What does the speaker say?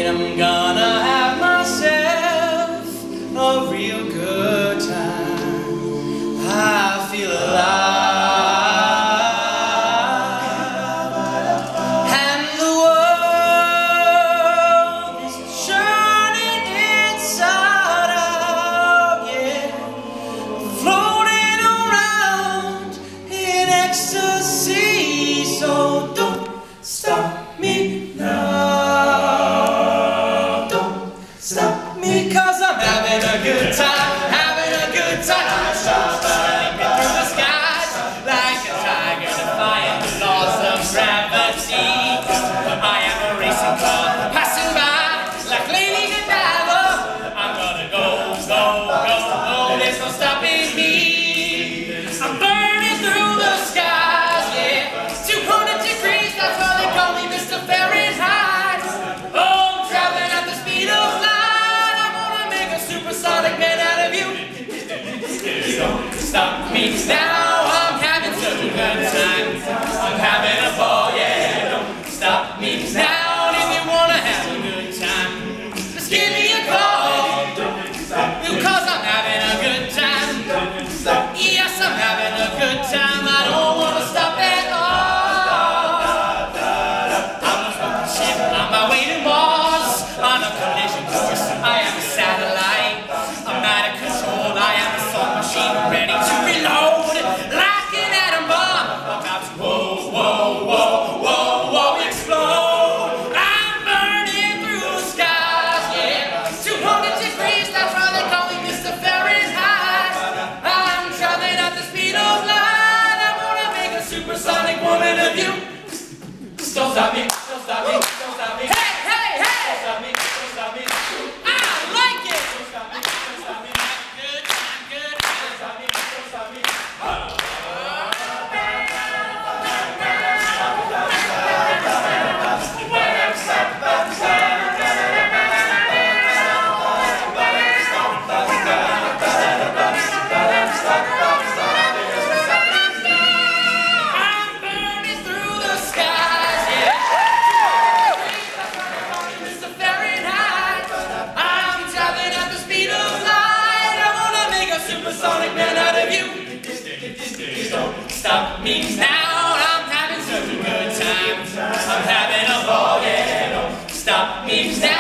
am gonna have myself a real good time. I feel alive. So don't stop me now. Don't stop me, 'cause I'm having a good time, having a good time. I'm soaring through the skies like a tiger defying the laws of gravity. I am a racing car passing by like Lady Godiva. I'm gonna go, go, go, go. There's no stopping me. I'm burning through the sky. Don't stop me now, I'm having such a good time. I'm having a ball, yeah. Don't stop me now if you wanna have a good time. Just give me a call, because I'm having a good time. Yes, I'm having a good time. I don't wanna stop at all. I'm a fucking ship on my way to Mars on a collision course. I am a satellite. I'm out of control. I am a song machine ready to reload like an atom bomb. About to whoa, whoa, whoa, whoa, whoa, explode. I'm burning through the skies, yeah. 200 degrees, that's why they call me Mr. Fahrenheit. I'm traveling at the speed of light. I wanna make a supersonic woman of you. Don't stop me, don't stop me, don't stop me. Hey, hey, hey! Don't stop me, don't stop me. I like it! Don't stop me, don't stop me. Good, I'm good. Don't stop me, don't stop me. Supersonic man out of you. Don't stop me now, I'm having such a good time. I'm having a ball, yeah. Don't stop me now.